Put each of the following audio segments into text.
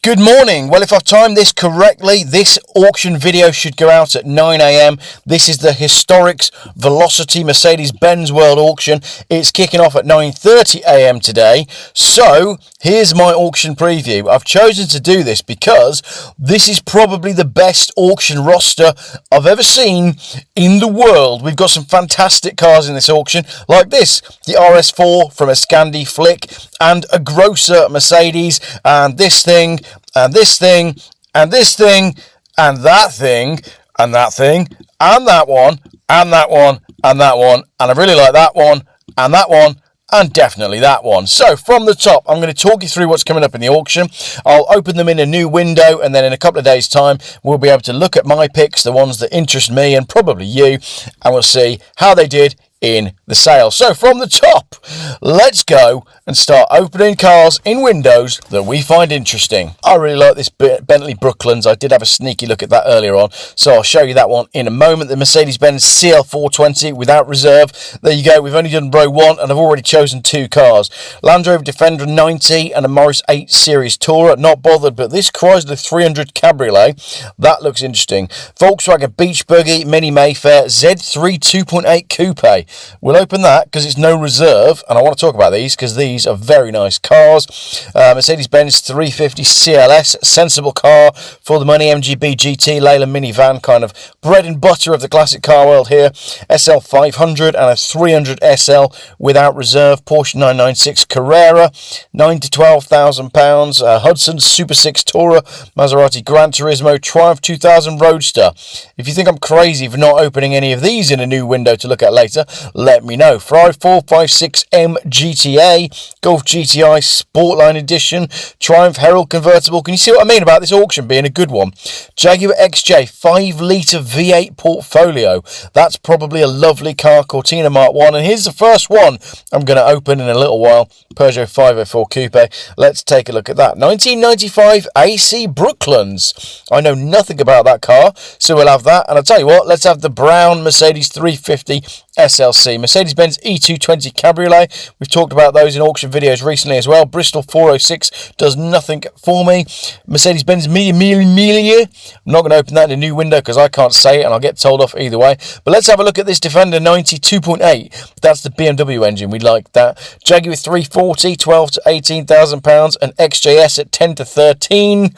Good morning. Well, if I've timed this correctly, this auction video should go out at 9 a.m. This is the Historics Velocity Mercedes-Benz World auction. It's kicking off at 9:30 a.m. today. So here's my auction preview. I've chosen to do this because this is probably the best auction roster I've ever seen in the world. We've got some fantastic cars in this auction, like this, the RS4 from a Scandi Flick, and a grosser Mercedes, and this thing, and this thing, and this thing, and that thing, and that thing, and that one, and that one, and that one, and I really like that one, and that one, and definitely that one. So from the top, I'm going to talk you through what's coming up in the auction. I'll open them in a new window, and then in a couple of days' time, we'll be able to look at my picks, the ones that interest me and probably you, and we'll see how they did in the sale. So from the top, let's go and start opening cars in windows that we find interesting. I really like this Bentley Brooklands. I did have a sneaky look at that earlier on, so I'll show you that one in a moment. The Mercedes-Benz CL420 without reserve. There you go. We've only done row one and I've already chosen two cars. Land Rover Defender 90 and a Morris 8 Series Tourer. Not bothered, but this Chrysler 300 Cabriolet, that looks interesting. Volkswagen Beach Buggy Mini Mayfair Z3 2.8 Coupe. We'll open that because it's no reserve, and I want to talk about these because these are very nice cars. Mercedes-Benz 350 CLS, sensible car for the money. MGB GT Leyland minivan, kind of bread and butter of the classic car world here. SL 500 and a 300 SL without reserve. Porsche 996 Carrera, 9 to 12,000 pounds. Hudson Super 6 Tourer, Maserati Gran Turismo, Triumph 2000 Roadster. If you think I'm crazy for not opening any of these in a new window to look at later, let me know. Ferrari 456M GTA, Golf GTI Sportline Edition, Triumph Herald convertible. Can you see what I mean about this auction being a good one? Jaguar XJ 5-litre V8 portfolio. That's probably a lovely car. Cortina Mark 1. And here's the first one I'm going to open in a little while. Peugeot 504 Coupe. Let's take a look at that. 1995 AC Brooklands. I know nothing about that car, so we'll have that. And I'll tell you what, let's have the brown Mercedes 350 SLC. Mercedes-Benz E220 Cabriolet. We've talked about those in auction videos recently as well. Bristol 406 does nothing for me. Mercedes-Benz Mille. I'm not going to open that in a new window because I can't say it and I'll get told off either way. But let's have a look at this Defender 90 2.8. That's the BMW engine. We like that. Jaguar 340, 12 to 18,000 pounds, and XJS at 10 to 13.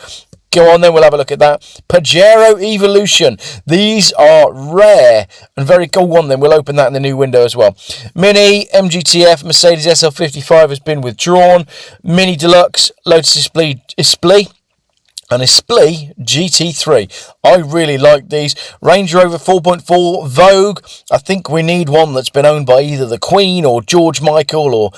Go on then, we'll have a look at that. Pajero Evolution. These are rare and very cool. One then, we'll open that in the new window as well. Mini MGTF Mercedes SL55 has been withdrawn. Mini Deluxe Lotus Esprit and Esprit GT3. I really like these. Range Rover 4.4 Vogue. I think we need one that's been owned by either the Queen or George Michael or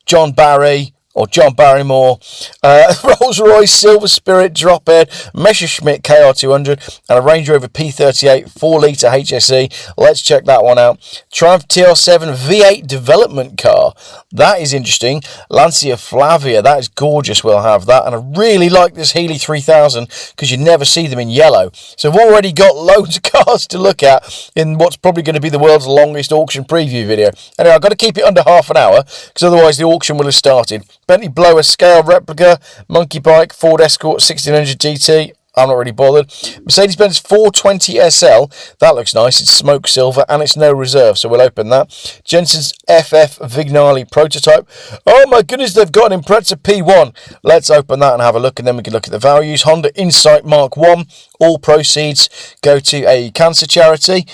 John Barry or John Barrymore. Rolls-Royce Silver Spirit Drophead, Messerschmitt KR200, and a Range Rover P38 4-litre HSE. Let's check that one out. Triumph TR7 V8 development car. That is interesting. Lancia Flavia. That is gorgeous. We'll have that. And I really like this Healey 3000 because you never see them in yellow. So I've already got loads of cars to look at in what's probably going to be the world's longest auction preview video. Anyway, I've got to keep it under half an hour because otherwise the auction will have started. Bentley Blower Scale Replica, Monkey Bike, Ford Escort 1600 GT. I'm not really bothered. Mercedes-Benz 420 SL. That looks nice. It's smoke silver and it's no reserve, so we'll open that. Jensen's FF Vignali prototype. Oh my goodness, they've got an Impreza P1. Let's open that and have a look, and then we can look at the values. Honda Insight Mark 1. All proceeds go to a cancer charity.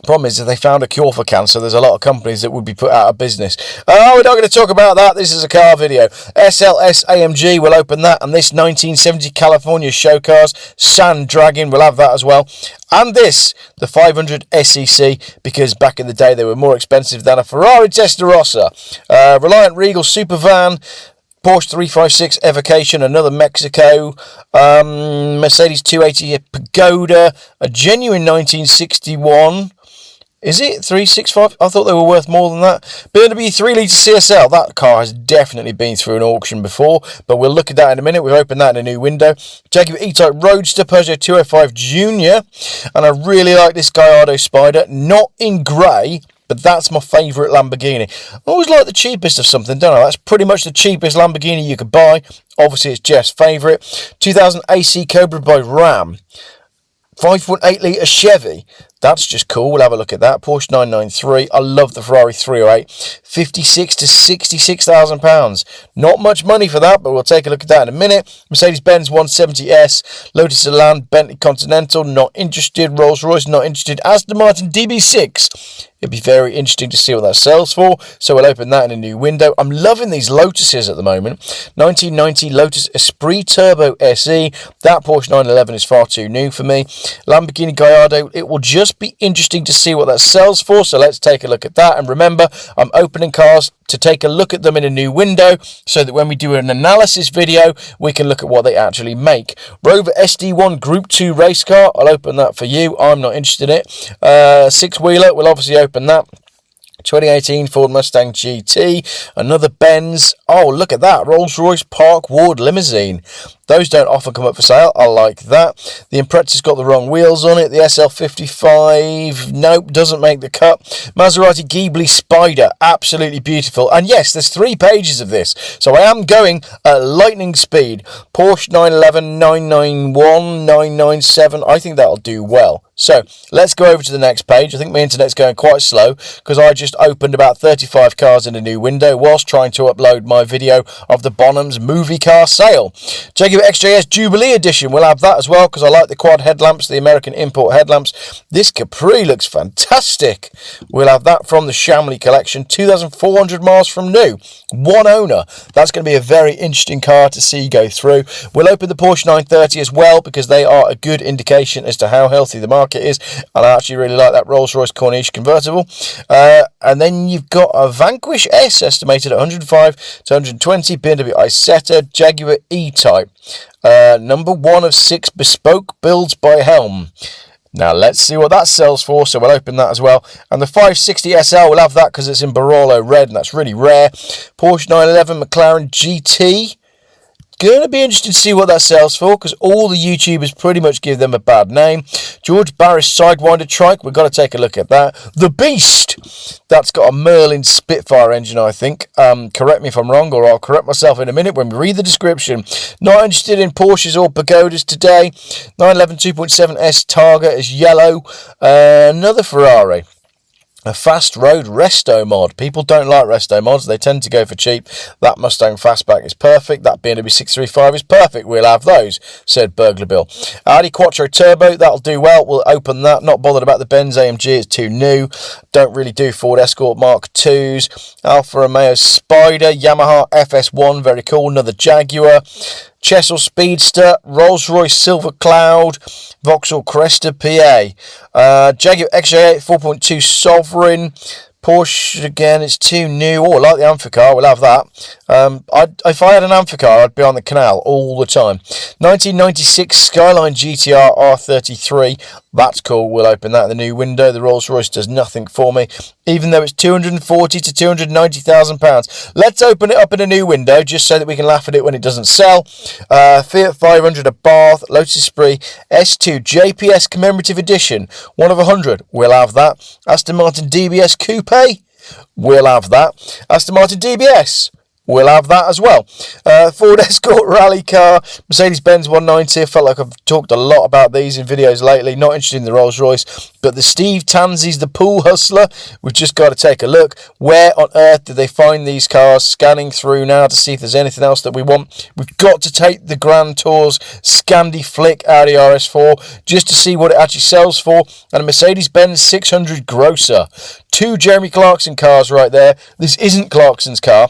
Problem is, if they found a cure for cancer, there's a lot of companies that would be put out of business. Oh, we're not going to talk about that. This is a car video. SLS AMG, we'll open that. And this 1970 California show cars, Sand Dragon, we'll have that as well. And this, the 500 SEC, because back in the day they were more expensive than a Ferrari Testarossa. Reliant Regal Supervan. Porsche 356 Evocation, another Mexico, Mercedes 280 Pagoda, a genuine 1961. Is it 365? I thought they were worth more than that. BMW 3-litre CSL. That car has definitely been through an auction before, but we'll look at that in a minute. We've opened that in a new window. Jaguar E-Type Roadster, Peugeot 205 Junior. And I really like this Gallardo Spider. Not in grey, but that's my favourite Lamborghini. I always like the cheapest of something, don't I? That's pretty much the cheapest Lamborghini you could buy. Obviously, it's Geoff's favourite. 2000 AC Cobra by Ram. 5.8 litre Chevy. That's just cool. We'll have a look at that. Porsche 993. I love the Ferrari 308. 56 to 66,000 pounds. Not much money for that, but we'll take a look at that in a minute. Mercedes-Benz 170S. Lotus Elan. Bentley Continental. Not interested. Rolls-Royce. Not interested. Aston Martin DB6. It'd be very interesting to see what that sells for. So we'll open that in a new window. I'm loving these Lotuses at the moment. 1990 Lotus Esprit Turbo SE. That Porsche 911 is far too new for me. Lamborghini Gallardo. It will just be interesting to see what that sells for. So let's take a look at that. And remember, I'm opening cars to take a look at them in a new window so that when we do an analysis video, we can look at what they actually make. Rover SD1 Group 2 race car. I'll open that for you. I'm not interested in it. Six-wheeler. We'll obviously open that. 2018 Ford Mustang GT, another Benz. Oh, look at that, Rolls-Royce Park Ward limousine. Those don't often come up for sale. I like that. The Impreza's got the wrong wheels on it. The SL55, nope, doesn't make the cut. Maserati Ghibli Spider, absolutely beautiful. And yes, there's 3 pages of this, so I am going at lightning speed. Porsche 911, 991, 997. I think that'll do well. So let's go over to the next page. I think my internet's going quite slow because I just opened about 35 cars in a new window whilst trying to upload my video of the Bonhams movie car sale. Jaguar XJS Jubilee Edition, we'll have that as well because I like the quad headlamps, the American import headlamps. This Capri looks fantastic. We'll have that from the Shamley collection. 2,400 miles from new. One owner. That's going to be a very interesting car to see go through. We'll open the Porsche 930 as well because they are a good indication as to how healthy the market is, and I actually really like that Rolls-Royce Corniche convertible. And then you've got a Vanquish S estimated at 105 to 120, BMW Isetta, Jaguar E-Type, number 1 of 6 bespoke builds by Helm. Now let's see what that sells for, so we'll open that as well. And the 560 SL, we'll have that because it's in Barolo red and that's really rare. Porsche 911 McLaren GT. Going to be interested to see what that sells for because all the YouTubers pretty much give them a bad name. George Barris Sidewinder Trike, we've got to take a look at that. The Beast, that's got a Merlin Spitfire engine, I think. Correct me if I'm wrong, or I'll correct myself in a minute when we read the description. Not interested in Porsches or Pagodas today. 911 2.7S Targa is yellow. Another Ferrari. A fast road resto mod. People don't like resto mods. They tend to go for cheap. That Mustang Fastback is perfect. That BMW 635 is perfect. We'll have those, said Burglar Bill. Audi Quattro Turbo. That'll do well. We'll open that. Not bothered about the Benz AMG. It's too new. Don't really do Ford Escort Mark IIs. Alfa Romeo Spider. Yamaha FS1. Very cool. Another Jaguar. Chesil Speedster, Rolls-Royce Silver Cloud, Vauxhall Cresta PA, Jaguar XJ8 4.2 Sovereign, Porsche again, it's too new. Oh, I like the Amphicar, we'll have that. If I had an Amphicar, I'd be on the canal all the time. 1996 Skyline GTR R33, that's cool, we'll open that in the new window. The Rolls-Royce does nothing for me, even though it's 240 to 290,000 pounds. Let's open it up in a new window, just so that we can laugh at it when it doesn't sell. Fiat 500 at Bath, Lotus Esprit S2 JPS Commemorative Edition, 1 of 100, we'll have that. Aston Martin DBS Coupe, we'll have that. Aston Martin DBS, we'll have that as well. Ford Escort Rally Car, Mercedes-Benz 190. I felt like I've talked a lot about these in videos lately. Not interested in the Rolls-Royce, but the Steve Tanzi's, the Pool Hustler. We've just got to take a look. Where on earth did they find these cars? Scanning through now to see if there's anything else that we want. We've got to take the Grand Tours Scandi Flick Audi RS4 just to see what it actually sells for. And a Mercedes-Benz 600 Grosser. 2 Jeremy Clarkson cars right there. This isn't Clarkson's car.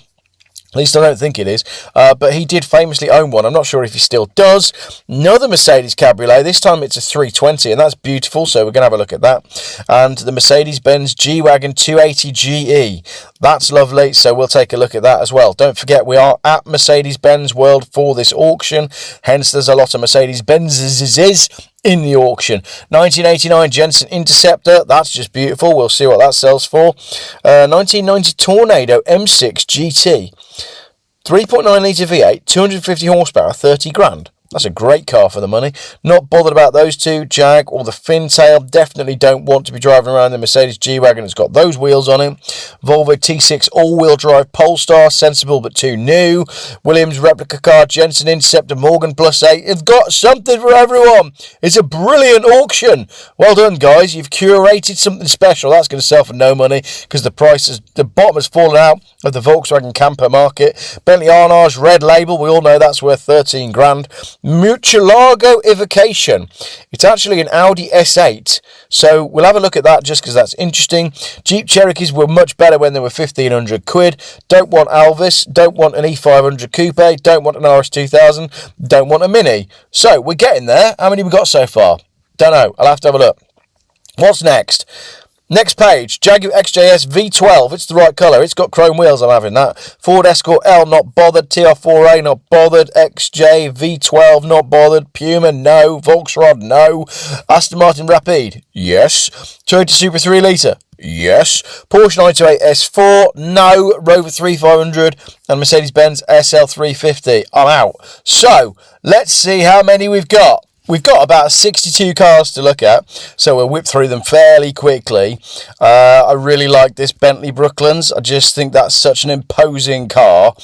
At least I don't think it is, but he did famously own one. I'm not sure if he still does. Another Mercedes Cabriolet. This time it's a 320, and that's beautiful, so we're going to have a look at that. And the Mercedes-Benz G-Wagon 280 GE. That's lovely, so we'll take a look at that as well. Don't forget, we are at Mercedes-Benz World for this auction, hence there's a lot of Mercedes-Benzes in the auction. 1989 Jensen Interceptor, that's just beautiful. We'll see what that sells for. 1990 Tornado M6 GT, 3.9 litre V8, 250 horsepower, 30 grand. That's a great car for the money. Not bothered about those two. Jag or the Fintail. Definitely don't want to be driving around the Mercedes G-Wagon. It's got those wheels on it. Volvo T6 all-wheel drive Polestar. Sensible but too new. Williams replica car. Jensen Interceptor. Morgan Plus 8. It's got something for everyone. It's a brilliant auction. Well done, guys. You've curated something special. That's going to sell for no money because the bottom has fallen out of the Volkswagen camper market. Bentley Arnage red label. We all know that's worth 13 grand. Murcielago Evocation. It's actually an Audi S8, so we'll have a look at that just because that's interesting. Jeep Cherokees were much better when they were 1,500 quid. Don't want Alvis, don't want an E500 coupe, don't want an RS2000, don't want a Mini. So we're getting there. How many we got so far? Don't know. I'll have to have a look. What's next? Next page, Jaguar XJS V12. It's the right colour. It's got chrome wheels. I'm having that. Ford Escort L, not bothered. TR4A, not bothered. XJ V12, not bothered. Puma, no. Volkswagen, no. Aston Martin Rapide, yes. Toyota Supra 3 litre, yes. Porsche 928 S4, no. Rover 3500 and Mercedes-Benz SL350. I'm out. So let's see how many we've got. We've got about 62 cars to look at, so we'll whip through them fairly quickly. I really like this Bentley Brooklands. I just think that's such an imposing car.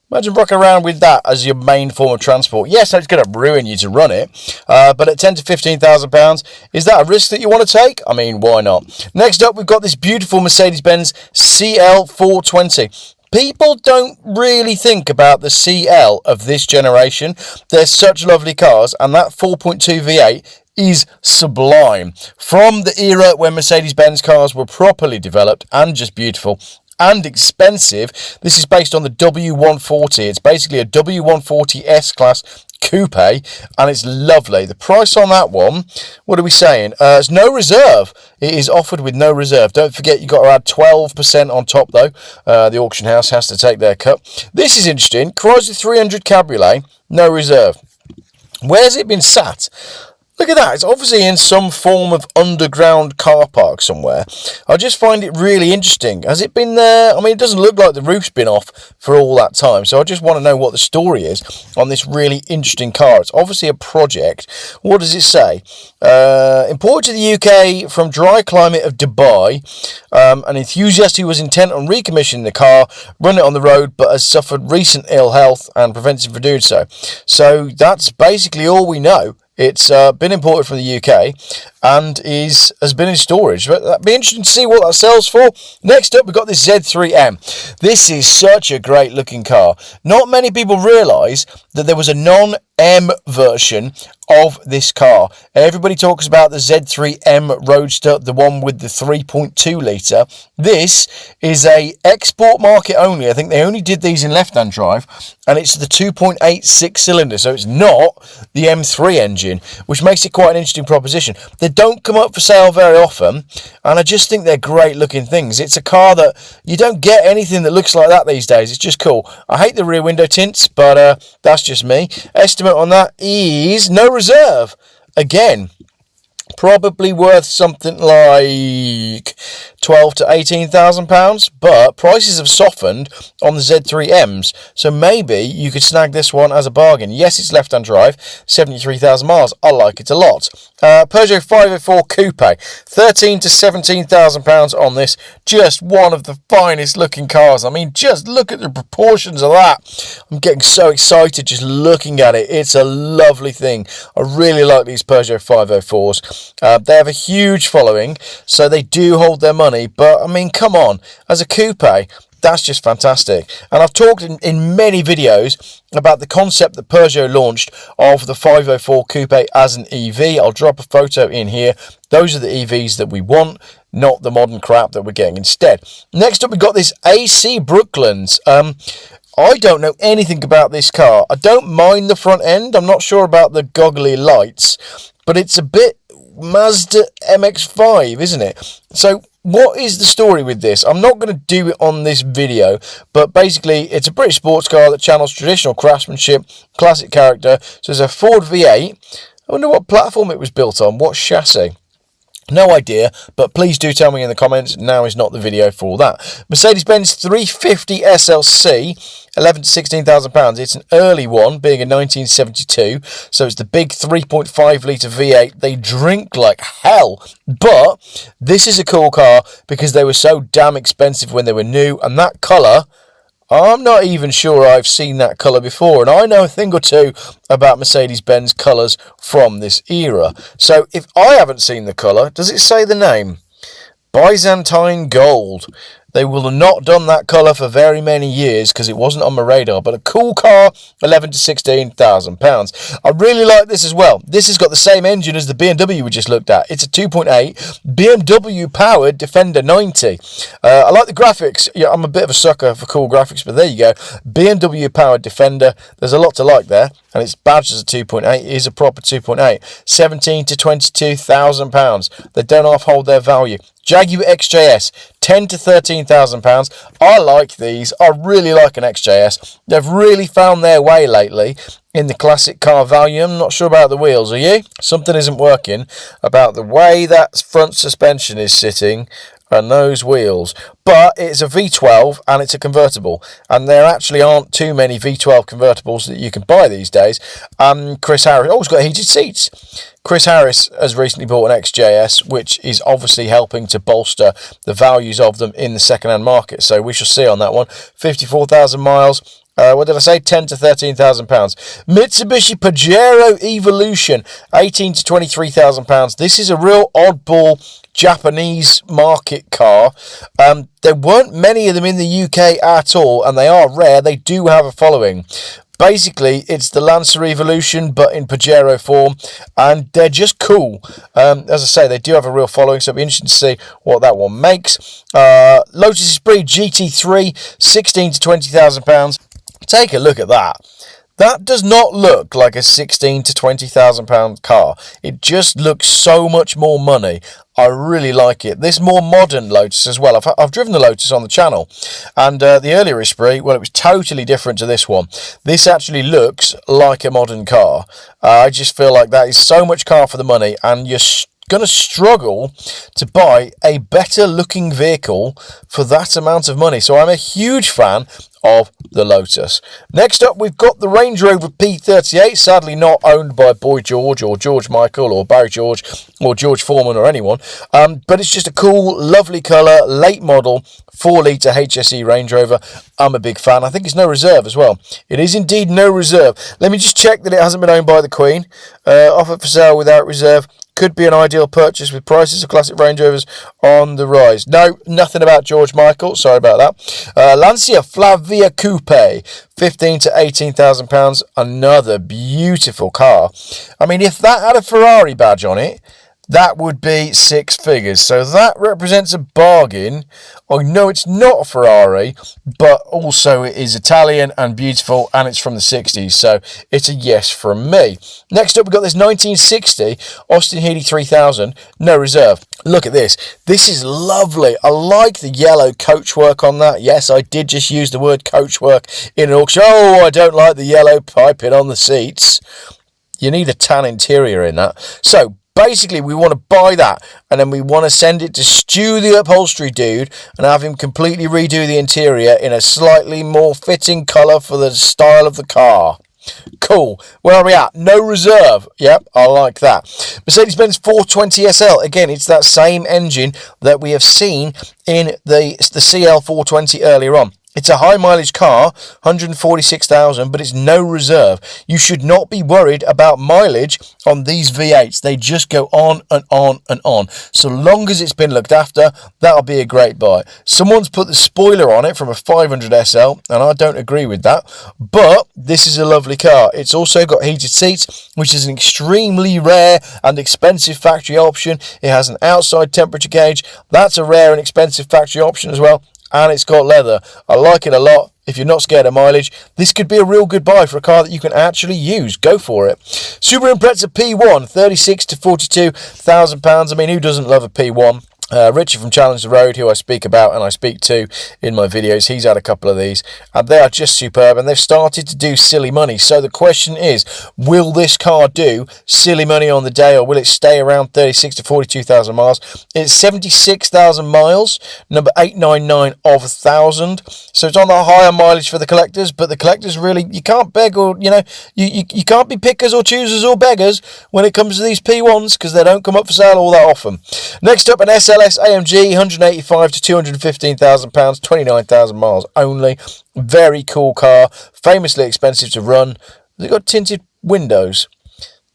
Imagine rocking around with that as your main form of transport. Yes, it's going to ruin you to run it, but at £10,000 to £15,000, is that a risk that you want to take? I mean, why not? Next up, we've got this beautiful Mercedes-Benz CL420. People don't really think about the CL of this generation. They're such lovely cars, and that 4.2 V8 is sublime. From the era when Mercedes-Benz cars were properly developed and just beautiful and expensive, this is based on the W140. It's basically a W140 S-Class coupe, and it's lovely. The price on that one, what are we saying? It's no reserve. It is offered with no reserve. Don't forget, you've got to add 12% on top, though. The auction house has to take their cut. This is interesting. Chrysler 300 Cabriolet, no reserve. Where's it been sat? Look at that. It's obviously in some form of underground car park somewhere. I just find it really interesting. Has it been there? I mean, it doesn't look like the roof's been off for all that time. So I just want to know what the story is on this really interesting car. It's obviously a project. What does it say? Imported to the UK from dry climate of Dubai. An enthusiast who was intent on recommissioning the car, run it on the road, but has suffered recent ill health and prevents him from doing so. So that's basically all we know. It's been imported from the UK and has been in storage. But that'd be interesting to see what that sells for. Next up, we've got this Z3M. This is such a great looking car. Not many people realise that there was a non-M version of this car. Everybody talks about the Z3M Roadster, the one with the 3.2 litre. This is a export market only. I think they only did these in left-hand drive, and it's the 2.86 cylinder, so it's not the M3 engine, which makes it quite an interesting proposition. They don't come up for sale very often, and I just think they're great looking things. It's a car that you don't get anything that looks like that these days. It's just cool. I hate the rear window tints, but that's just me. Estimate on that is no reserve. Again, probably worth something like £12,000 to £18,000, but prices have softened on the Z3Ms, so maybe you could snag this one as a bargain. Yes, it's left-hand drive, 73,000 miles. I like it a lot. Peugeot 504 Coupe, £13,000 to £17,000 on this. Just one of the finest looking cars. I mean, just look at the proportions of that. I'm getting so excited just looking at it. It's a lovely thing. I really like these Peugeot 504s. They have a huge following, so they do hold their money, but I mean, come on, as a coupe, that's just fantastic. And I've talked in many videos about the concept that Peugeot launched of the 504 Coupe as an EV. I'll drop a photo in here. Those are the EVs that we want, not the modern crap that we're getting instead. Next up, we've got this AC Brooklands. I don't know anything about this car. I don't mind the front end. I'm not sure about the goggly lights, but it's a bit Mazda MX-5, isn't it? So what is the story with this? I'm not going to do it on this video, but basically it's a British sports car that channels traditional craftsmanship, classic character. So it's a Ford V8. I wonder what platform it was built on, what chassis. No idea, but please do tell me in the comments. Now is not the video for that. Mercedes-Benz 350 SLC, 11 to 16,000 pounds. It's an early one, being a 1972, so it's the big 3.5 litre V8. They drink like hell, but this is a cool car because they were so damn expensive when they were new, and that colour, I'm not even sure I've seen that colour before, and I know a thing or two about Mercedes-Benz colours from this era. So if I haven't seen the colour, does it say the name? Byzantine Gold. They will have not done that colour for very many years because it wasn't on my radar. But a cool car, 11 to 16,000 pounds. I really like this as well. This has got the same engine as the BMW we just looked at. It's a 2.8 BMW powered Defender 90. I like the graphics. Yeah, I'm a bit of a sucker for cool graphics, but there you go. BMW powered Defender. There's a lot to like there. And it's badged as a 2.8. It is a proper 2.8. 17 to 22,000 pounds. They don't half hold their value. Jaguar XJS, 10 to 13,000 pounds. I like these. I really like an XJS. They've really found their way lately in the classic car value. I'm not sure about the wheels, are you? Something isn't working about the way that front suspension is sitting and those wheels. But it's a V12 and it's a convertible, and there actually aren't too many V12 convertibles that you can buy these days. Chris Harris, it's got heated seats. Chris Harris has recently bought an XJS, which is obviously helping to bolster the values of them in the second-hand market. So we shall see on that one. 54,000 miles. What did I say? 10 to 13,000 pounds. Mitsubishi Pajero Evolution, 18 to 23,000 pounds. This is a real oddball Japanese market car. There weren't many of them in the UK at all, and they are rare. They do have a following. Basically, it's the Lancer Evolution, but in Pajero form, and they're just cool. As I say, they do have a real following, so it'll be interesting to see what that one makes. Lotus Esprit GT3, 16 to 20,000 pounds. Take a look at that. That does not look like a 16 to 20,000 pound car. It just looks so much more money. I really like it. This more modern Lotus as well. I've driven the Lotus on the channel, and the earlier Esprit, well, it was totally different to this one. This actually looks like a modern car. I just feel like that is so much car for the money, and you're going to struggle to buy a better looking vehicle for that amount of money. So I'm a huge fan of the Lotus. Next up, we've got the Range Rover P38, sadly not owned by Boy George or George Michael or Barry George or George Foreman or anyone, but it's just a cool, lovely colour, late model, 4 litre HSE Range Rover. I'm a big fan. I think it's no reserve as well. It is indeed no reserve. Let me just check that it hasn't been owned by the Queen. Offered for sale without reserve. Could be an ideal purchase with prices of classic Range Rovers on the rise. No, nothing about George Michael. Sorry about that. Lancia Flavia Coupe, 15 to 18,000 pounds. Another beautiful car. I mean, if that had a Ferrari badge on it, that would be 6 figures. So that represents a bargain. I know it's not a Ferrari, but also it is Italian and beautiful, and it's from the 60s. So it's a yes from me. Next up, we've got this 1960 Austin Healey 3000, no reserve. Look at this. This is lovely. I like the yellow coachwork on that. Yes, I did just use the word coachwork in an auction. Oh, I don't like the yellow piping on the seats. You need a tan interior in that. So basically, we want to buy that, and then we want to send it to Stu the upholstery dude and have him completely redo the interior in a slightly more fitting colour for the style of the car. Cool. Where are we at? No reserve. Yep, I like that. Mercedes-Benz 420 SL. Again, it's that same engine that we have seen in the CL 420 earlier on. It's a high mileage car, 146,000, but it's no reserve. You should not be worried about mileage on these V8s. They just go on and on and on. So long as it's been looked after, that'll be a great buy. Someone's put the spoiler on it from a 500 SL, and I don't agree with that. But this is a lovely car. It's also got heated seats, which is an extremely rare and expensive factory option. It has an outside temperature gauge. That's a rare and expensive factory option as well. And it's got leather. I like it a lot. If you're not scared of mileage, this could be a real good buy for a car that you can actually use. Go for it. Subaru Impreza P1, 36 to 42,000 pounds. I mean, who doesn't love a P1? Richard from Challenge the Road, who I speak about and I speak to in my videos, he's had a couple of these, and they are just superb, and they've started to do silly money. So the question is, will this car do silly money on the day, or will it stay around 36 to 42,000 miles? It's 76,000 miles, number 899 of 1,000. So it's on the higher mileage for the collectors, but the collectors really, you can't beg, or, you know, you can't be pickers or choosers or beggars when it comes to these P1s, because they don't come up for sale all that often. Next up, an SLS AMG, 185 to 215,000 pounds, 29,000 miles only. Very cool car, famously expensive to run. They've got tinted windows.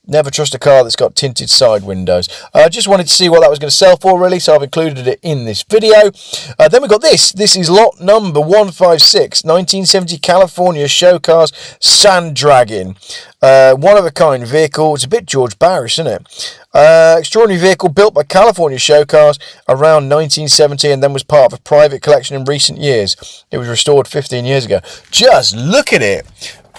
Never trust a car that's got tinted side windows. I just wanted to see what that was going to sell for, really, so I've included it in this video. Then we've got this. This is lot number 156, 1970 California show cars Sand Dragon. One-of-a-kind vehicle. It's a bit George Barris, isn't it? Extraordinary vehicle built by California show cars around 1970, and then was part of a private collection in recent years. It was restored 15 years ago. Just look at it.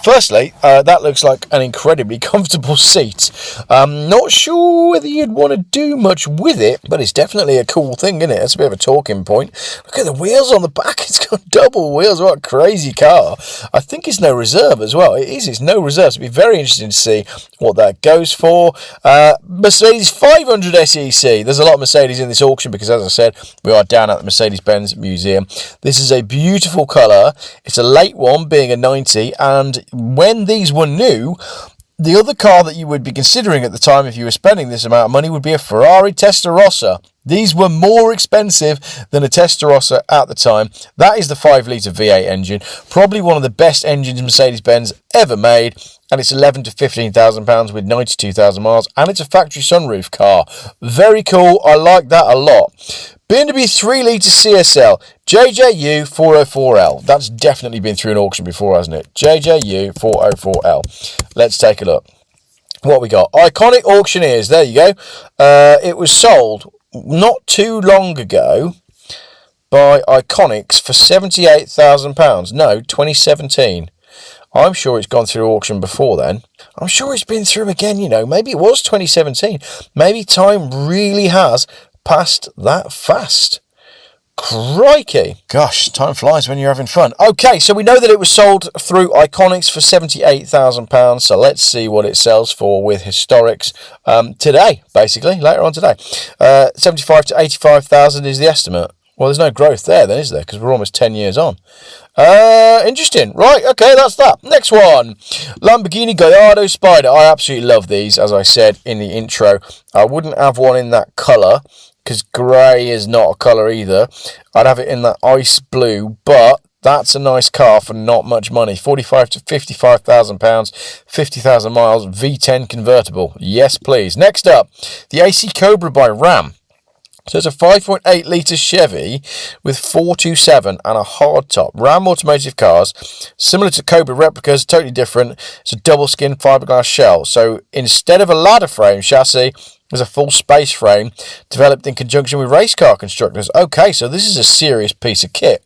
Firstly, that looks like an incredibly comfortable seat. Not sure whether you'd want to do much with it, but it's definitely a cool thing, isn't it? It's a bit of a talking point. Look at the wheels on the back. It's got double wheels. What a crazy car. I think it's no reserve as well. It is. It's no reserve. So it'll be very interesting to see what that goes for. Mercedes 500 SEC. There's a lot of Mercedes in this auction because, as I said, we are down at the Mercedes-Benz Museum. This is a beautiful colour. It's a late one, being a 90, and when these were new, the other car that you would be considering at the time if you were spending this amount of money would be a Ferrari Testarossa. These were more expensive than a Testarossa at the time. That is the 5-litre V8 engine, probably one of the best engines Mercedes-Benz ever made, and it's 11 to 15,000 pounds with 92,000 miles, and it's a factory sunroof car. Very cool. I like that a lot. BMW 3-litre CSL, JJU 404L. That's definitely been through an auction before, hasn't it? JJU 404L. Let's take a look. What we got? Iconic Auctioneers. There you go. It was sold not too long ago by Iconics for £78,000. No, 2017. I'm sure it's gone through auction before then. I'm sure it's been through again, you know. Maybe it was 2017. Maybe time really has passed that fast. Crikey. Gosh, time flies when you're having fun. Okay, so we know that it was sold through Iconics for £78,000. So let's see what it sells for with Historics today, basically, later on today. 75 to 85,000 is the estimate. Well, there's no growth there then, is there? Because we're almost 10 years on. Interesting. Right, okay, that's that. Next one. Lamborghini Gallardo Spider. I absolutely love these, as I said in the intro. I wouldn't have one in that colour, because grey is not a colour either. I'd have it in that ice blue, but that's a nice car for not much money. 45 to 55,000 pounds, 50,000 miles, V10 convertible. Yes, please. Next up, the AC Cobra by Ram. So it's a 5.8 litre Chevy with 427 and a hard top. Ram Automotive cars, similar to Cobra replicas, totally different. It's a double skin fiberglass shell. So instead of a ladder frame chassis, there's a full space frame developed in conjunction with race car constructors. Okay, so this is a serious piece of kit.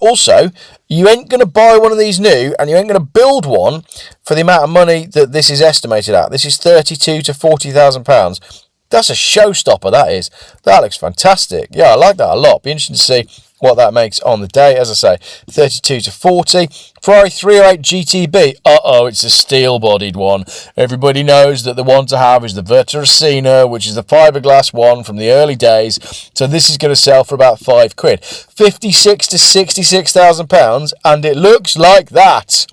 Also, you ain't going to buy one of these new, and you ain't going to build one for the amount of money that this is estimated at. This is 32 to 40,000 pounds. That's a showstopper, that is. That looks fantastic. Yeah, I like that a lot. Be interesting to see what that makes on the day. As I say, 32 to 40. Ferrari 308 GTB. Uh-oh, it's a steel-bodied one. Everybody knows that the one to have is the Vertracina, which is the fiberglass one from the early days. So this is going to sell for about £5. 56 to 66,000 pounds, and it looks like that.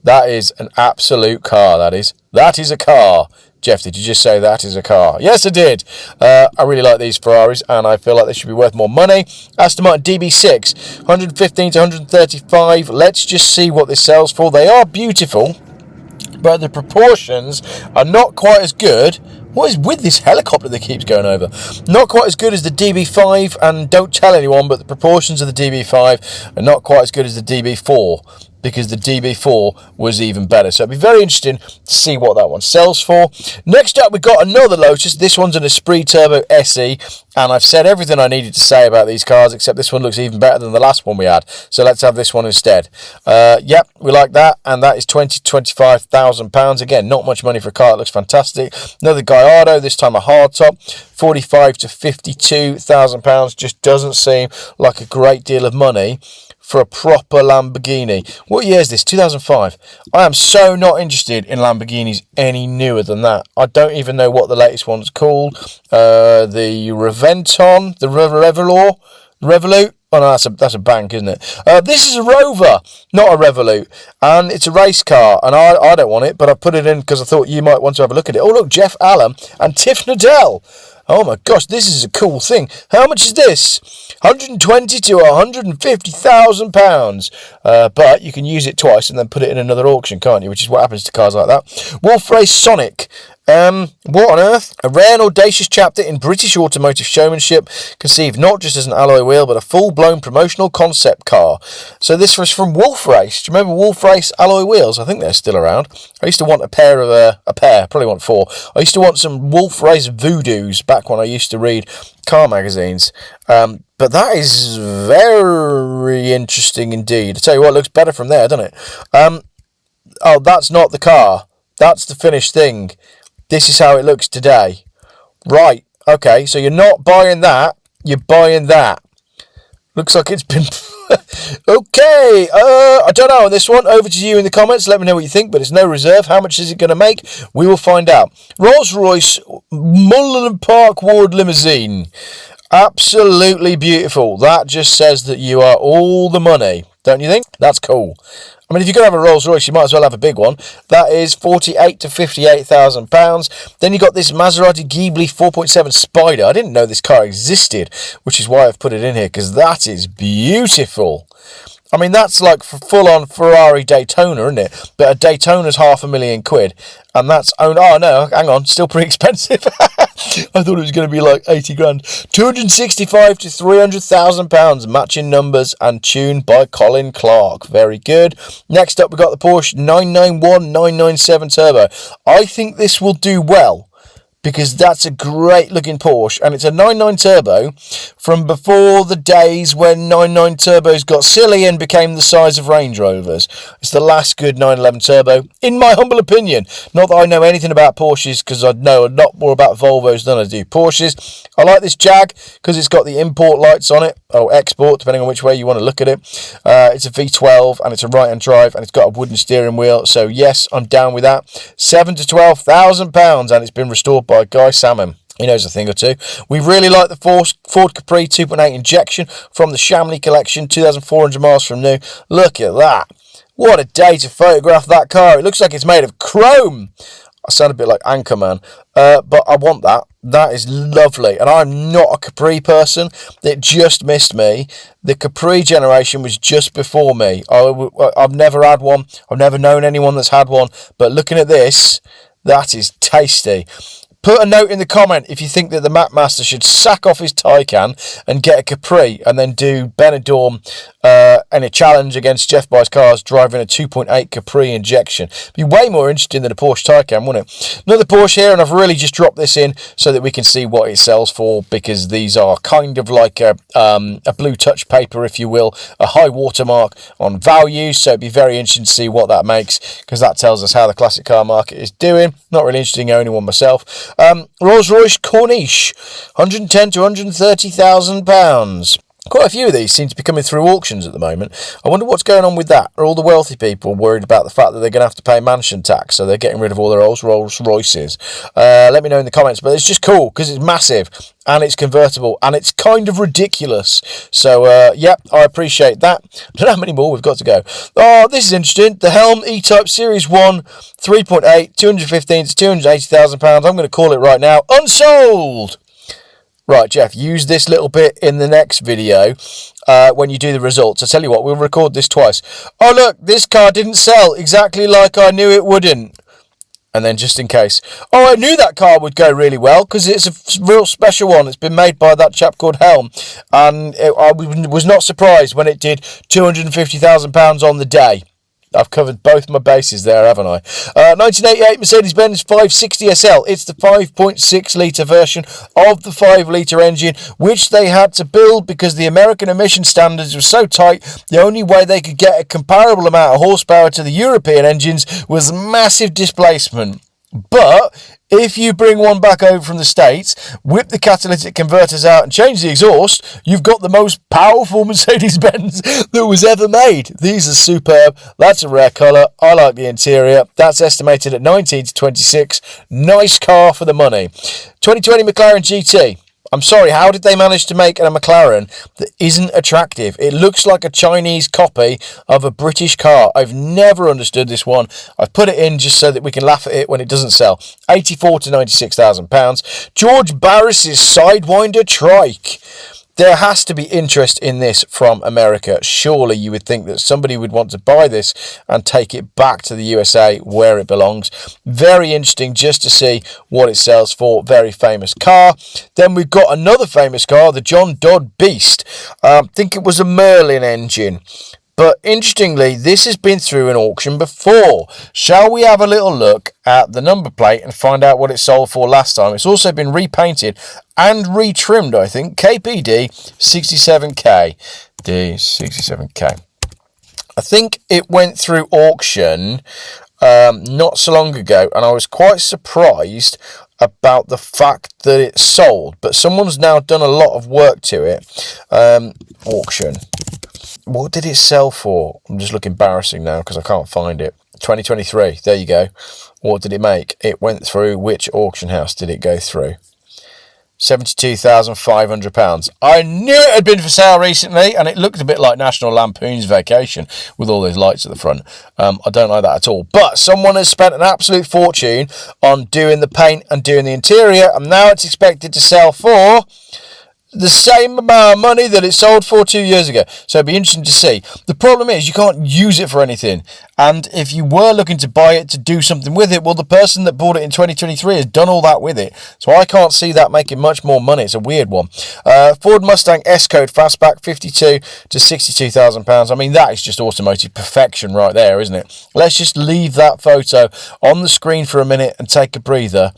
That is an absolute car, that is. That is a car. Geoff, did you just say that is a car? Yes, I did. I really like these Ferraris, and I feel like they should be worth more money. Aston Martin DB6, 115 to 135. Let's just see what this sells for. They are beautiful, but the proportions are not quite as good. What is with this helicopter that keeps going over? Not quite as good as the DB5, and don't tell anyone, but the proportions of the DB5 are not quite as good as the DB4. because the DB4 was even better. So it'd be very interesting to see what that one sells for. Next up, we've got another Lotus. This one's an Esprit Turbo SE, and I've said everything I needed to say about these cars, except this one looks even better than the last one we had. So let's have this one instead. Yep, we like that, and that is £20,000 to £25,000. Again, not much money for a car. It looks fantastic. Another Gallardo, this time a hardtop, £45,000 to £52,000. Just doesn't seem like a great deal of money for a proper Lamborghini. What year is this? 2005. I am so not interested in Lamborghinis any newer than that. I don't even know what the latest one's called. The Reventon, the Revolut. Oh no, that's a bank, isn't it? This is a Rover, not a Revolut, and it's a race car, and I don't want it, but I put it in because I thought you might want to have a look at it. Oh look, Geoff Allen and Tiff Nadell. Oh my gosh, this is a cool thing. How much is this? 120 to 150,000 pounds. But you can use it twice and then put it in another auction, can't you? Which is what happens to cars like that. Wolf Race Sonic. What on earth? A rare and audacious chapter in British automotive showmanship, conceived not just as an alloy wheel, but a full-blown promotional concept car. So this was from Wolf Race. Do you remember Wolf Race alloy wheels? I think they're still around. I used to want a pair, probably want 4. I used to want some Wolf Race Voodoos back when I used to read car magazines. But that is very interesting indeed. I tell you what, it looks better from there, doesn't it? Oh, that's not the car. That's the finished thing. This is how it looks today. Right, okay, so you're not buying that, you're buying that. Looks like it's been... Okay, I don't know on this one. Over to you in the comments. Let me know what you think, but it's no reserve. How much is it going to make? We will find out. Rolls-Royce Mullen Park Ward Limousine. Absolutely beautiful. That just says that you are all the money, don't you think? That's cool. I mean, if you're going to have a Rolls Royce, you might as well have a big one. That is £48,000 to £58,000. Then you got this Maserati Ghibli 4.7 Spider. I didn't know this car existed, which is why I've put it in here, because that is beautiful. I mean, that's like full-on Ferrari Daytona, isn't it? But a Daytona's £500,000, and that's... Oh, no, hang on, still pretty expensive. I thought it was going to be like 80 grand. £265,000 to £300,000, matching numbers and tuned by Colin Clark. Very good. Next up, we've got the Porsche 991 997 Turbo. I think this will do well, because that's a great looking Porsche, and it's a 99 Turbo from before the days when 99 Turbos got silly and became the size of Range Rovers. It's the last good 911 Turbo, in my humble opinion. Not that I know anything about Porsches, because I know a lot more about Volvos than I do Porsches. I like this Jag because it's got the import lights on it, or export, depending on which way you want to look at it. It's a V12, and it's a right-hand drive, and it's got a wooden steering wheel, so yes, I'm down with that. £7,000 to £12,000, and it's been restored by Guy Salmon. He knows a thing or two. We really like the Ford Capri 2.8 injection from the Shamley collection, 2,400 miles from new. Look at that. What a day to photograph that car. It looks like it's made of chrome. I sound a bit like Anchorman, but I want that. That is lovely, and I'm not a Capri person. It just missed me. The Capri generation was just before me. I've never had one. I've never known anyone that's had one, but looking at this, that is tasty. Put a note in the comment if you think that the Map Master should sack off his Taycan and get a Capri and then do Benidorm in a challenge against Geoff Buys Cars driving a 2.8 Capri injection. Be way more interesting than a Porsche Taycan, wouldn't it? Another Porsche here, and I've really just dropped this in so that we can see what it sells for, because these are kind of like a blue touch paper, if you will, a high watermark on value. So it'd be very interesting to see what that makes, because that tells us how the classic car market is doing. Not really interesting in owning one myself. Rolls-Royce Corniche, £110,000 to £130,000. Quite a few of these seem to be coming through auctions at the moment. I wonder what's going on with that. Are all the wealthy people worried about the fact that they're going to have to pay mansion tax, so they're getting rid of all their old Rolls Royces? Let me know in the comments. But it's just cool because it's massive and it's convertible and it's kind of ridiculous. So, yep, I appreciate that. I don't know how many more we've got to go. Oh, this is interesting. The Helm E-Type Series 1, 3.8, £215,000 to £280,000. I'm going to call it right now. Unsold! Right, Geoff, use this little bit in the next video when you do the results. I tell you what, we'll record this twice. Oh, look, this car didn't sell exactly like I knew it wouldn't. And then just in case. Oh, I knew that car would go really well because it's a real special one. It's been made by that chap called Helm. And I was not surprised when it did £250,000 on the day. I've covered both my bases there, haven't I? 1988 Mercedes-Benz 560 SL. It's the 5.6 litre version of the 5 litre engine, which they had to build because the American emission standards were so tight. The only way they could get a comparable amount of horsepower to the European engines was massive displacement. But if you bring one back over from the States, whip the catalytic converters out and change the exhaust, you've got the most powerful Mercedes-Benz that was ever made. These are superb. That's a rare colour. I like the interior. That's estimated at 19 to 26. Nice car for the money. 2020 McLaren GT. I'm sorry, how did they manage to make a McLaren that isn't attractive? It looks like a Chinese copy of a British car. I've never understood this one. I've put it in just so that we can laugh at it when it doesn't sell. 84 to 96,000 pounds. George Barris's Sidewinder trike. There has to be interest in this from America. Surely you would think that somebody would want to buy this and take it back to the USA where it belongs. Very interesting just to see what it sells for. Very famous car. Then we've got another famous car, the John Dodd Beast. I think it was a Merlin engine. But interestingly, this has been through an auction before. Shall we have a little look at the number plate and find out what it sold for last time? It's also been repainted and retrimmed, I think. KPD 67k. D67k. I think it went through auction not so long ago, and I was quite surprised about the fact that it sold. But someone's now done a lot of work to it. Auction. What did it sell for? I'm just looking embarrassing now because I can't find it. 2023. There you go. What did it make? It went through which auction house did it go through? £72,500. I knew it had been for sale recently, and it looked a bit like National Lampoon's Vacation with all those lights at the front. I don't like that at all. But someone has spent an absolute fortune on doing the paint and doing the interior, and now it's expected to sell for the same amount of money that it sold for 2 years ago. So it'd be interesting to see. The problem is you can't use it for anything. And if you were looking to buy it to do something with it, well, the person that bought it in 2023 has done all that with it. So I can't see that making much more money. It's a weird one. Ford Mustang S-Code Fastback, 52 to 62,000 pounds. I mean, that is just automotive perfection right there, isn't it? Let's just leave that photo on the screen for a minute and take a breather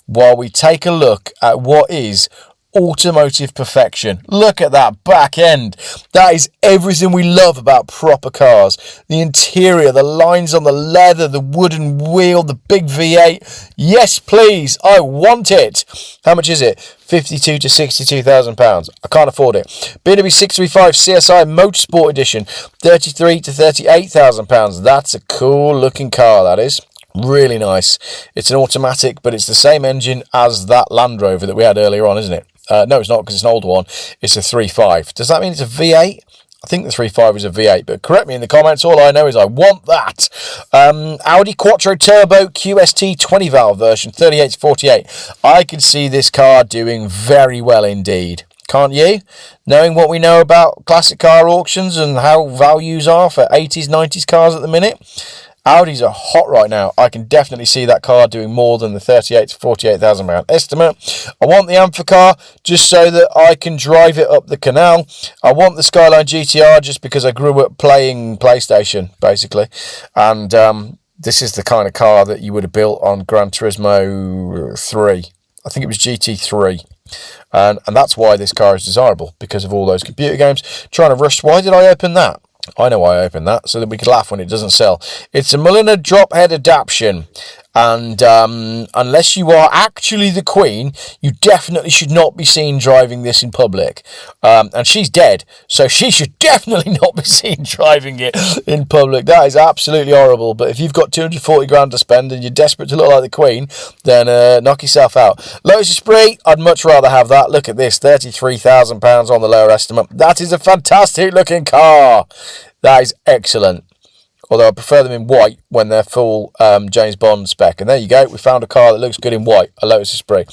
while we take a look at what is automotive perfection. Look at that back end. That is everything we love about proper cars. The interior, the lines on the leather, the wooden wheel, the big V8. Yes, please. I want it. How much is it? 52 to 62,000 pounds. I can't afford it. BMW 635 CSI Motorsport Edition, 33 to 38,000 pounds. That's a cool looking car, that is. Really nice. It's an automatic, but it's the same engine as that Land Rover that we had earlier on, isn't it? No, it's not, because it's an old one. It's a 3.5. Does that mean it's a V8? I think the 3.5 is a V8, but correct me in the comments. All I know is I want that. Audi Quattro Turbo QST 20 valve version, 38 to 48. I can see this car doing very well indeed. Can't you? Knowing what we know about classic car auctions and how values are for 80s, 90s cars at the minute. Audis are hot right now. I can definitely see that car doing more than the 38 to 48,000 pound estimate. I want the Amphicar just so that I can drive it up the canal. I want the Skyline GTR just because I grew up playing PlayStation, basically. And this is the kind of car that you would have built on Gran Turismo 3. I think it was GT3. And that's why this car is desirable, because of all those computer games. Trying to rush. Why did I open that? I know why I opened that, so that we could laugh when it doesn't sell. It's a Mulliner drop head adaptation. And unless you are actually the Queen, you definitely should not be seen driving this in public. And she's dead, so she should definitely not be seen driving it in public. That is absolutely horrible. But if you've got 240 grand to spend and you're desperate to look like the Queen, then knock yourself out. Lotus Esprit, I'd much rather have that. Look at this, £33,000 on the lower estimate. That is a fantastic looking car. That is excellent. Although I prefer them in white when they're full James Bond spec. And there you go. We found a car that looks good in white. A Lotus Esprit.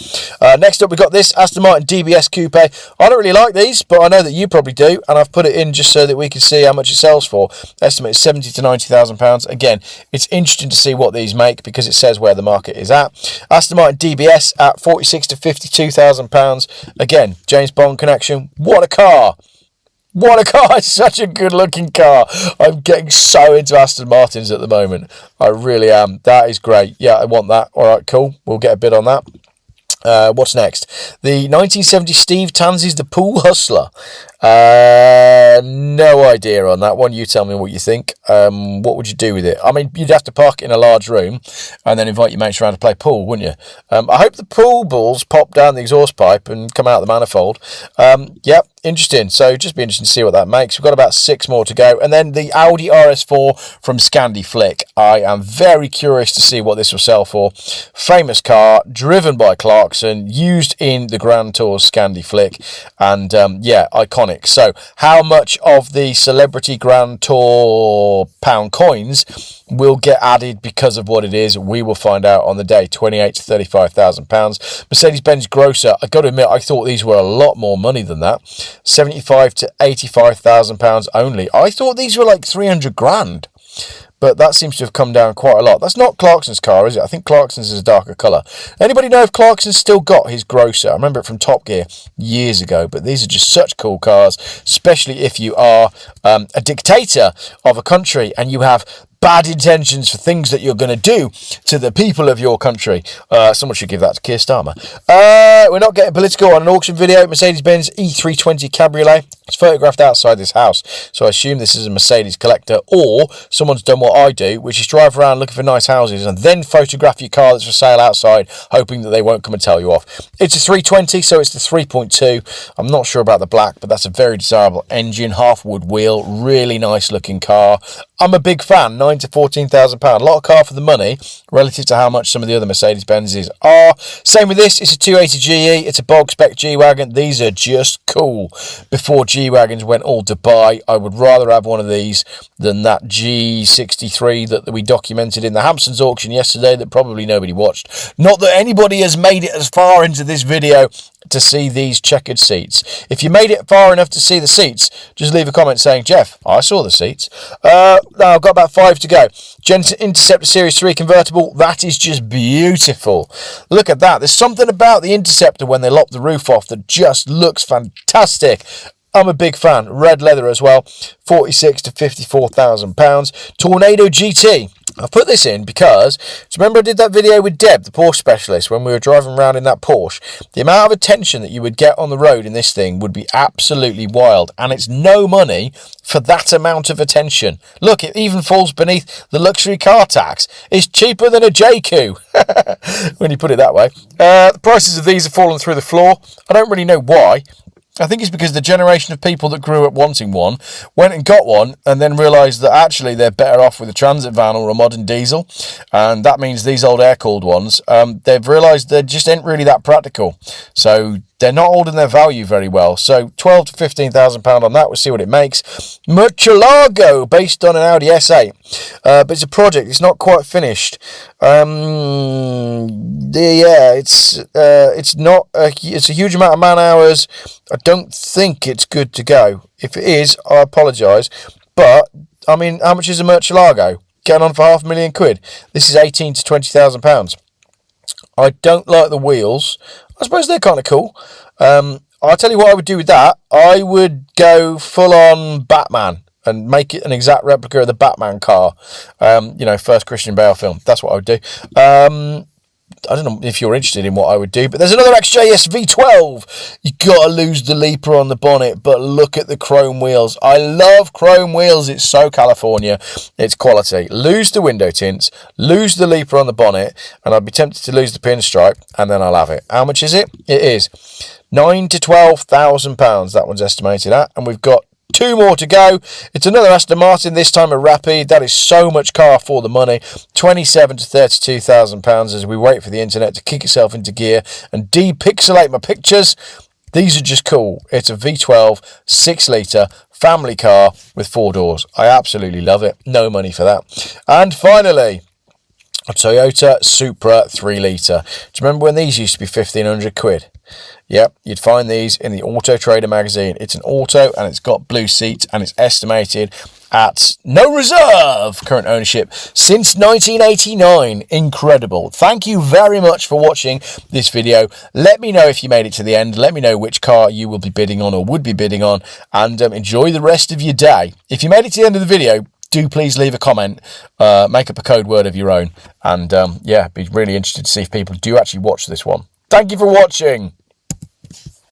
Next up, we've got this Aston Martin DBS Coupe. I don't really like these, but I know that you probably do. And I've put it in just so that we can see how much it sells for. Estimate is 70 to 90,000 pounds. Again, it's interesting to see what these make because it says where the market is at. Aston Martin DBS at 46 to 52,000 pounds. Again, James Bond connection. What a car. What a car. It's such a good looking car. I'm getting so into Aston Martins at the moment. I really am. That is great. Yeah, I want that. All right, cool. We'll get a bid on that. What's next? The 1970 Steve Tansi's The Pool Hustler. No idea on that one. You tell me what you think. What would you do with it? I mean, you'd have to park it in a large room and then invite your mates around to play pool, wouldn't you? I hope the pool balls pop down the exhaust pipe and come out the manifold. Yep, interesting. So just be interesting to see what that makes. We've got about 6 more to go. And then the Audi RS4 from Scandi Flick. I am very curious to see what this will sell for. Famous car, driven by Clarkson, used in the Grand Tour's Scandi Flick. And yeah, iconic. So how much of the Celebrity Grand Tour pound coins will get added because of what it is? We will find out on the day. 28 to 35,000 pounds. Mercedes-Benz Grosser, I got to admit, I thought these were a lot more money than that. 75 to 85,000 pounds only. I thought these were like 300 grand. But that seems to have come down quite a lot. That's not Clarkson's car, is it? I think Clarkson's is a darker colour. Anybody know if Clarkson's still got his Grosser? I remember it from Top Gear years ago. But these are just such cool cars, especially if you are a dictator of a country and you have bad intentions for things that you're going to do to the people of your country. Someone should give that to Keir Starmer. We're not getting political on an auction video. Mercedes-Benz E320 Cabriolet. It's photographed outside this house, so I assume this is a Mercedes collector, or someone's done what I do, which is drive around looking for nice houses and then photograph your car that's for sale outside, hoping that they won't come and tell you off. It's a 320, so it's the 3.2. I'm not sure about the black, but that's a very desirable engine, half wood wheel, really nice looking car. I'm a big fan. 9 to 14,000 pound. A lot of car for the money relative to how much some of the other Mercedes-Benzes are. Same with this. It's a 280 GE. It's a bog spec G-Wagon. These are just cool. Before G-Wagons went all Dubai, I would rather have one of these than that G63 that we documented in the Hampsons auction yesterday that probably nobody watched. Not that anybody has made it as far into this video to see these checkered seats. If you made it far enough to see the seats, just leave a comment saying, Geoff, I saw the seats. Now I've got about 5 to go. Interceptor Series 3 convertible. That is just beautiful. Look at that. There's something about the Interceptor when they lop the roof off that just looks fantastic. I'm a big fan. Red leather as well. 46 to 54,000 pounds. Tornado GT. I put this in because, do you remember I did that video with Deb, the Porsche specialist, when we were driving around in that Porsche? The amount of attention that you would get on the road in this thing would be absolutely wild. And it's no money for that amount of attention. Look, it even falls beneath the luxury car tax. It's cheaper than a JQ, when you put it that way. The prices of these have fallen through the floor. I don't really know why. I think it's because the generation of people that grew up wanting one went and got one and then realised that actually they're better off with a transit van or a modern diesel. And that means these old air-cooled ones, they've realised they just ain't really that practical. So they're not holding their value very well. So 12 to 15,000 pound on that. We'll see what it makes. Murcielago, based on an Audi S8. But it's a project. It's not quite finished. Yeah, it's not. It's a huge amount of man hours. I don't think it's good to go. If it is, I apologise. But I mean, how much is a Murcielago? Getting on for £500,000 This is 18 to 20,000 pounds. I don't like the wheels. I suppose they're kind of cool. I'll tell you what I would do with that. I would go full on Batman and make it an exact replica of the Batman car. First Christian Bale film. That's what I would do. I don't know if you're interested in what I would do, but there's another XJS V12. You gotta lose the leaper on the bonnet, but look at the chrome wheels. I love chrome wheels. It's so California. It's quality. Lose the window tints, lose the leaper on the bonnet, and I'd be tempted to lose the pinstripe, and then I'll have it. How much is it? It is 9 to 12,000 pounds. That one's estimated at, and we've got 2 more to go. It's another Aston Martin, this time a Rapide. That is so much car for the money. 27 to 32,000 pounds as we wait for the internet to kick itself into gear and depixelate my pictures. These are just cool. It's a V12 6-litre family car with 4 doors. I absolutely love it. No money for that. And finally, a Toyota Supra 3 litre. Do you remember when these used to be 1,500 quid? Yep, you'd find these in the Auto Trader magazine. It's an auto and it's got blue seats and it's estimated at no reserve current ownership since 1989. Incredible. Thank you very much for watching this video. Let me know if you made it to the end. Let me know which car you will be bidding on or would be bidding on, and enjoy the rest of your day. If you made it to the end of the video, do please leave a comment, make up a code word of your own, and yeah, be really interested to see if people do actually watch this one. Thank you for watching.